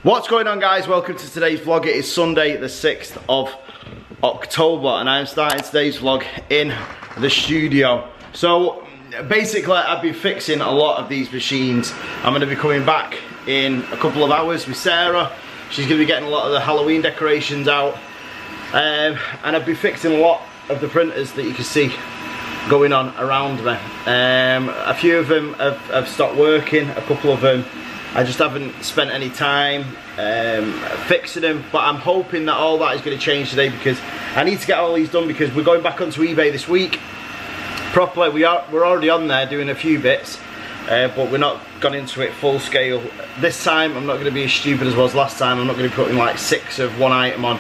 What's going on, guys? Welcome to today's vlog. It is Sunday the 6th of October and I'm starting today's vlog in the studio. So basically I've been fixing a lot of these machines. I'm going to be coming back in a couple of hours with Sarah. She's going to be getting a lot of the Halloween decorations out, and I've been fixing a lot of the printers that you can see going on around me. A few of them have stopped working, a couple of them I just haven't spent any time fixing them, but I'm hoping that all that is going to change today because I need to get all these done because we're going back onto eBay this week properly. We're already on there doing a few bits, but we're not gone into it full scale. This time I'm not going to be as stupid as I was last time. I'm not going to be putting like 6 of one item on.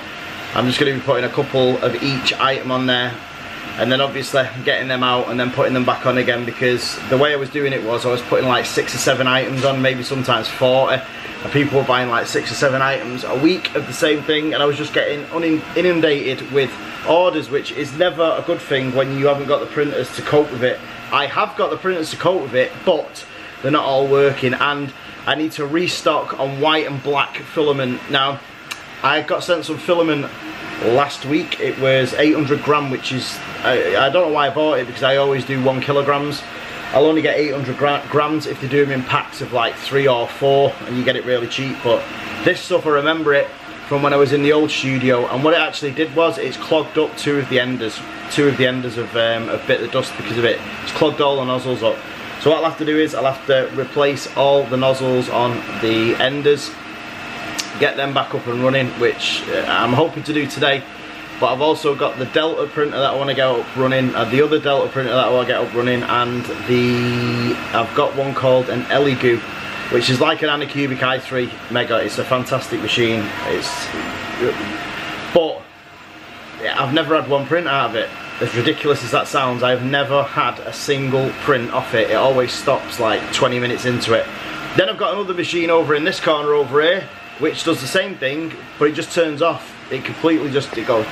I'm just going to be putting a couple of each item on there, and then obviously getting them out and then putting them back on again, because the way I was doing it was I was putting like 6 or 7 items on, maybe sometimes 40, and people were buying like 6 or 7 items a week of the same thing, and I was just getting inundated with orders, which is never a good thing when you haven't got the printers to cope with it. I have got the printers to cope with it, but they're not all working, and I need to restock on white and black filament. Now, I got sent some filament last week. It was 800 gram, which is, I don't know why I bought it because I always do 1 kilograms. I'll only get 800 grams if they do them in packs of like 3 or 4 and you get it really cheap. But this stuff, I remember it from when I was in the old studio, and what it actually did was it's clogged up 2 of the enders. 2 of the enders have bit the dust because of it. It's clogged all the nozzles up. So what I'll have to do is I'll have to replace all the nozzles on the enders, get them back up and running, which I'm hoping to do today. But I've also got the Delta printer that I want to get up running, the other Delta printer that I want to get up running, and I've got one called an Elegoo, which is like an Anycubic i3 Mega. It's a fantastic machine. But yeah, I've never had one print out of it. As ridiculous as that sounds, I've never had a single print off it. It always stops like 20 minutes into it. Then I've got another machine over in this corner over here, which does the same thing, but it just turns off. It completely just, it goes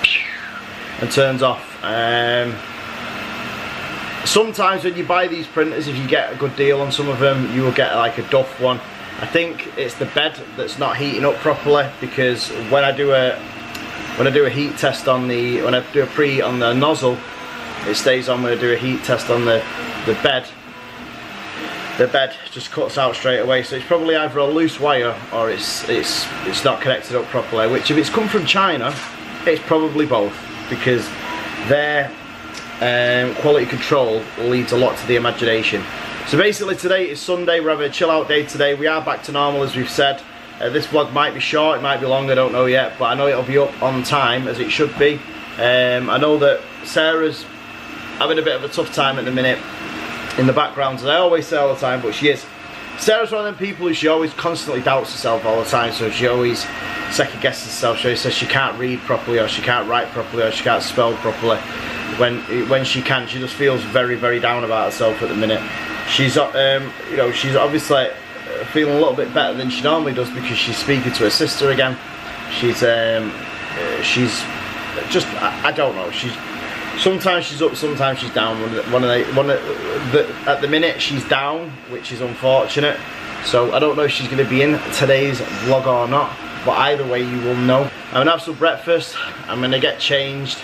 and turns off. Sometimes when you buy these printers, if you get a good deal on some of them, you will get like a Duff one. I think it's the bed that's not heating up properly, because when I do a heat test on when I do a preheat on the nozzle, it stays on. When I do a heat test on the bed, the bed just cuts out straight away. So it's probably either a loose wire or it's not connected up properly, which if it's come from China, it's probably both, because their quality control leads a lot to the imagination. So basically today is Sunday. We're having a chill out day today. We are back to normal, as we've said. This vlog might be short, it might be long, I don't know yet, but I know it'll be up on time as it should be. I know that Sarah's having a bit of a tough time at the minute in the background, as I always say all the time, but she is. Sarah's one of them people who she always constantly doubts herself all the time, so she always second guesses herself. She always says she can't read properly, or she can't write properly, or she can't spell properly. When she can, she just feels very, very down about herself at the minute. She's you know, she's obviously feeling a little bit better than she normally does because she's speaking to her sister again. She's just, I don't know, sometimes she's up, sometimes she's down. At the minute she's down, which is unfortunate. So I don't know if she's going to be in today's vlog or not, but either way you will know. I'm going to have some breakfast, I'm going to get changed,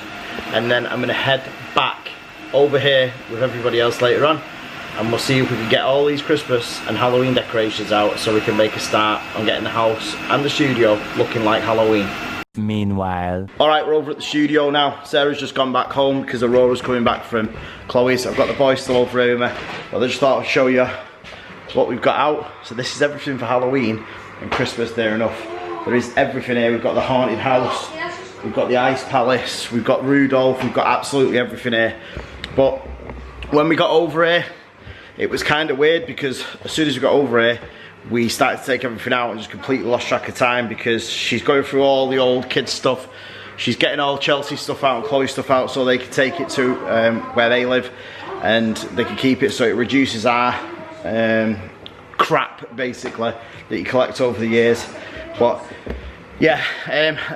and then I'm going to head back over here with everybody else later on, and we'll see if we can get all these Christmas and Halloween decorations out so we can make a start on getting the house and the studio looking like Halloween. Meanwhile. Alright, we're over at the studio now. Sarah's just gone back home because Aurora's coming back from Chloe's. I've got the boys still over here with me. But I just thought I'd show you what we've got out. So this is everything for Halloween and Christmas, near enough. There is everything here. We've got the haunted house, we've got the ice palace, we've got Rudolph, we've got absolutely everything here. But when we got over here, it was kind of weird because as soon as we got over here, we started to take everything out and just completely lost track of time, because she's going through all the old kids stuff. She's getting all Chelsea stuff out and Chloe stuff out so they can take it to where they live and they can keep it, so it reduces our crap basically that you collect over the years. But yeah,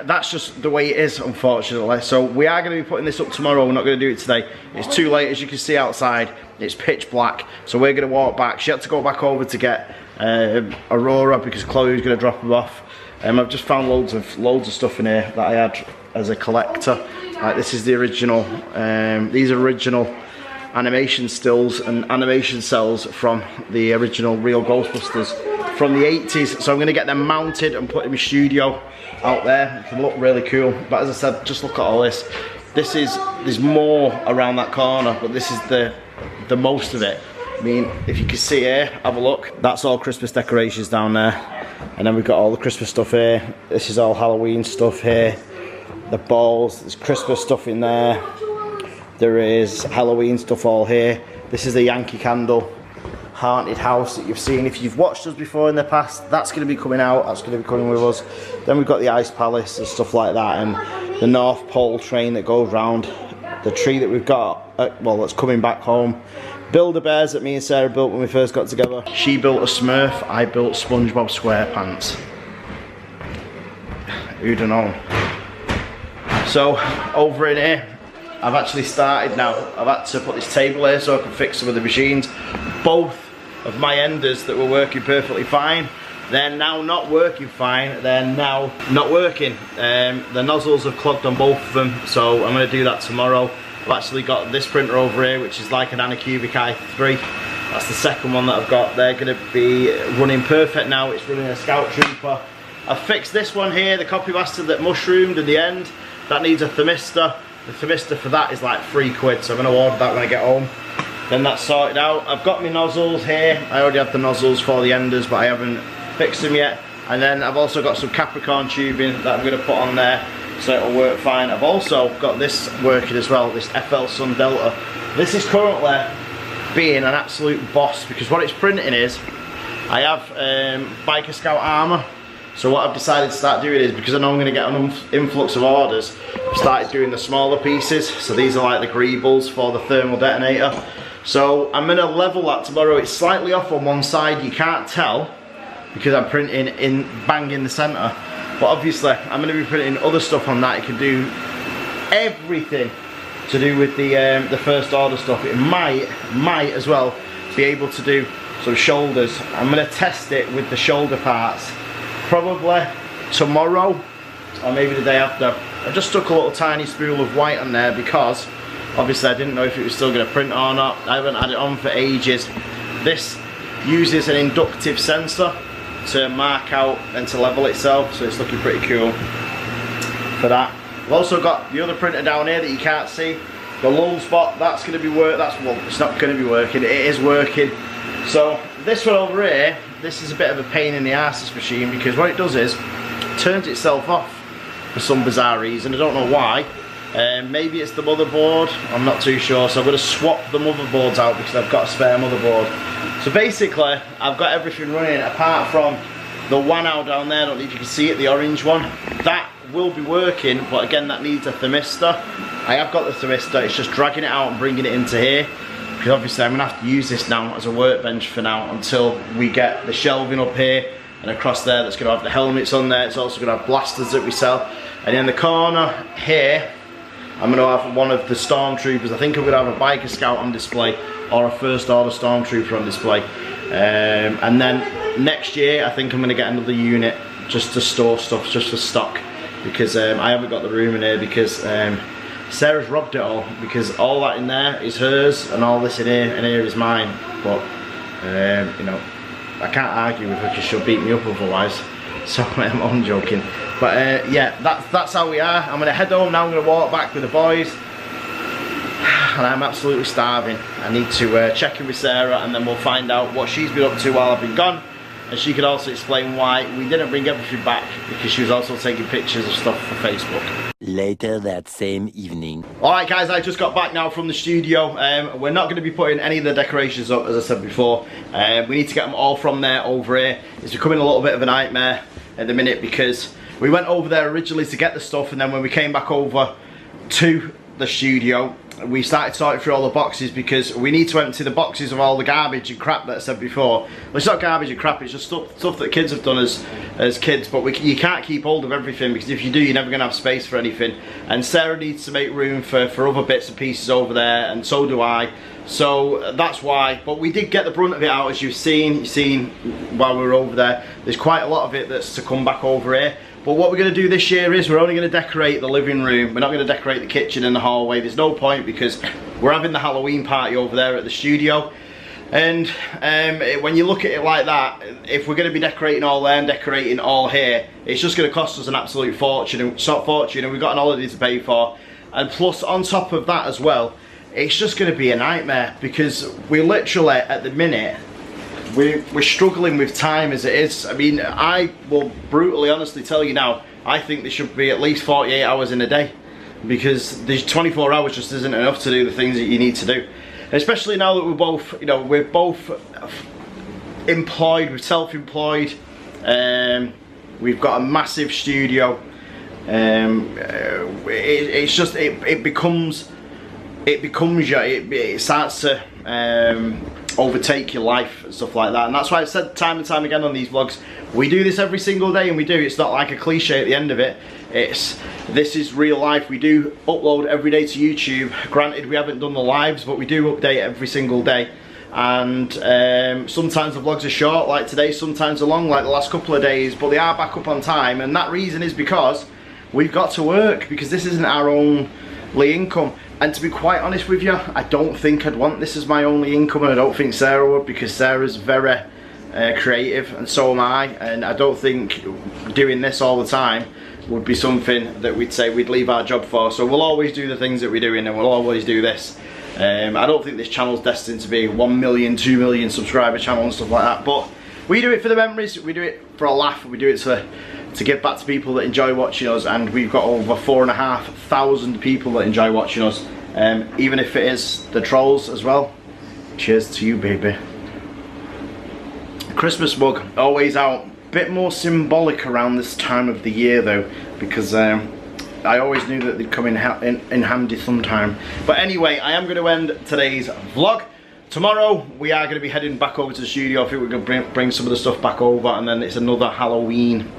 that's just the way it is, unfortunately. So we are going to be putting this up tomorrow. We're not going to do it today. It's too late, as you can see outside. It's pitch black, so we're going to walk back. She had to go back over to get Aurora because Chloe was going to drop her off. I've just found loads of stuff in here that I had as a collector. Like this is the original, these are original animation stills and animation cells from the original real Ghostbusters from the 80s. So I'm going to get them mounted and put in my studio out there. It can look really cool. But as I said, just look at all this. There's more around that corner, but this is the most of it. I mean, if you can see here, have a look. That's all Christmas decorations down there. And then we've got all the Christmas stuff here. This is all Halloween stuff here. The balls, there's Christmas stuff in there. There is Halloween stuff all here. This is the Yankee Candle haunted house that you've seen. If you've watched us before in the past, that's going to be coming out. That's going to be coming with us. Then we've got the Ice Palace and stuff like that, and the North Pole train that goes round. The tree that we've got, well, that's coming back home. Build-A-Bears that me and Sarah built when we first got together. She built a Smurf, I built SpongeBob SquarePants. Who'd have known? So, over in here, I've actually started now. I've had to put this table here so I can fix some of the machines. Both of my enders that were working perfectly fine, they're now not working fine. They're now not working. The nozzles have clogged on both of them, so I'm going to do that tomorrow. I've actually got this printer over here, which is like an Anycubic i3. That's the second one that I've got. They're going to be running perfect now. It's running a Scout Trooper. I've fixed this one here, the Copy Master that mushroomed in the end. That needs a thermistor. The thermistor for that is like £3, so I'm going to order that when I get home. Then that's sorted out. I've got my nozzles here. I already have the nozzles for the enders, but I haven't fixed them yet. And then I've also got some Capricorn tubing that I'm going to put on there, so it'll work fine. I've also got this working as well, this FL Sun Delta. This is currently being an absolute boss, because what it's printing is, I have Biker Scout armour. So what I've decided to start doing is, because I know I'm going to get an influx of orders, I've started doing the smaller pieces. So these are like the greebles for the thermal detonator. So I'm going to level that tomorrow. It's slightly off on one side, you can't tell, because I'm printing in bang in the centre. But obviously I'm going to be printing other stuff on that. It can do everything to do with the first order stuff. It might as well be able to do some shoulders. I'm going to test it with the shoulder parts probably tomorrow or maybe the day after. I just stuck a little tiny spool of white on there because obviously I didn't know if it was still going to print or not. I haven't had it on for ages. This uses an inductive sensor to mark out and to level itself, so it's looking pretty cool for that. I've also got the other printer down here that you can't see, the lull spot. That's going to be well, it's not going to be working, it is working. So this one over here, this is a bit of a pain in the arse, this machine, because what it does is it turns itself off for some bizarre reason. I don't know why. Maybe it's the motherboard, I'm not too sure. So I'm going to swap the motherboards out because I've got a spare motherboard. So basically I've got everything running apart from the Wanow down there. I don't know if you can see it, the orange one. That will be working, but again that needs a thermistor. I have got the thermistor, it's just dragging it out and bringing it into here, because obviously I'm going to have to use this now as a workbench for now until we get the shelving up here and across there that's going to have the helmets on there. It's also going to have blasters that we sell. And in the corner here I'm going to have one of the Stormtroopers. I think I'm going to have a Biker Scout on display or a First Order Stormtrooper on display. And then next year I think I'm going to get another unit just to store stuff, just for stock, because I haven't got the room in here, because Sarah's robbed it all, because all that in there is hers and all this in here and here is mine. But you know, I can't argue with her because she'll beat me up otherwise. So I'm only joking. But yeah, that's how we are. I'm going to head home now. I'm going to walk back with the boys. And I'm absolutely starving. I need to check in with Sarah, and then we'll find out what she's been up to while I've been gone. And she could also explain why we didn't bring everything back, because she was also taking pictures of stuff for Facebook. Later that same evening. Alright guys, I just got back now from the studio. We're not going to be putting any of the decorations up, as I said before. We need to get them all from there over here. It's becoming a little bit of a nightmare at the minute, because we went over there originally to get the stuff, and then when we came back over to the studio, we started sorting through all the boxes because we need to empty the boxes of all the garbage and crap that I said before. Well, it's not garbage and crap, it's just stuff that kids have done as kids, but you can't keep hold of everything, because if you do, you're never going to have space for anything. And Sarah needs to make room for other bits and pieces over there, and so do I. So that's why. But we did get the brunt of it out, as you've seen while we were over there. There's quite a lot of it that's to come back over here. But what we're going to do this year is we're only going to decorate the living room. We're not going to decorate the kitchen and the hallway. There's no point, because we're having the Halloween party over there at the studio. And when you look at it like that, if we're going to be decorating all there and decorating all here, it's just going to cost us an absolute fortune. And we've got an holiday to pay for. And plus, on top of that as well, it's just going to be a nightmare, because we literally, at the minute, we're struggling with time as it is. I mean, I will brutally honestly tell you now, I think there should be at least 48 hours in a day, because there's 24 hours just isn't enough to do the things that you need to do. Especially now that we're both, you know, we're both employed, we're self-employed, we've got a massive studio. It's just, it becomes you, it starts to overtake your life and stuff like that. And that's why I've said time and time again on these vlogs, we do this every single day, and we do. It's not like a cliche at the end of it. This is real life. We do upload every day to YouTube. Granted, we haven't done the lives, but we do update every single day. And sometimes the vlogs are short, like today, sometimes they're long, like the last couple of days, but they are back up on time. And that reason is because we've got to work, because this isn't our only income. And to be quite honest with you, I don't think I'd want this as my only income, and I don't think Sarah would, because Sarah's very creative, and so am I. And I don't think doing this all the time would be something that we'd say we'd leave our job for. So we'll always do the things that we're doing, and we'll always do this. I don't think this channel's destined to be 1 million, 2 million subscriber channel and stuff like that, but we do it for the memories, we do it for a laugh, we do it to give back to people that enjoy watching us. And we've got over 4,500 people that enjoy watching us, even if it is the trolls as well. Cheers to you, baby. Christmas mug, always out. Bit more symbolic around this time of the year though, because I always knew that they'd come in handy sometime. But anyway, I am going to end today's vlog. Tomorrow we are going to be heading back over to the studio. I think we're going to bring some of the stuff back over, and then it's another Halloween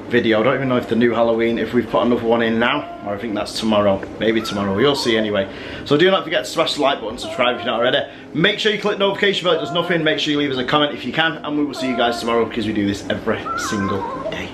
video. I don't even know if the new Halloween, if we've put another one in now, or I think that's tomorrow. Maybe tomorrow, you'll see anyway. So do not forget to smash the like button, subscribe if you're not already. Make sure you click the notification bell, it does nothing. Make sure you leave us a comment if you can, and we will see you guys tomorrow, because we do this every single day.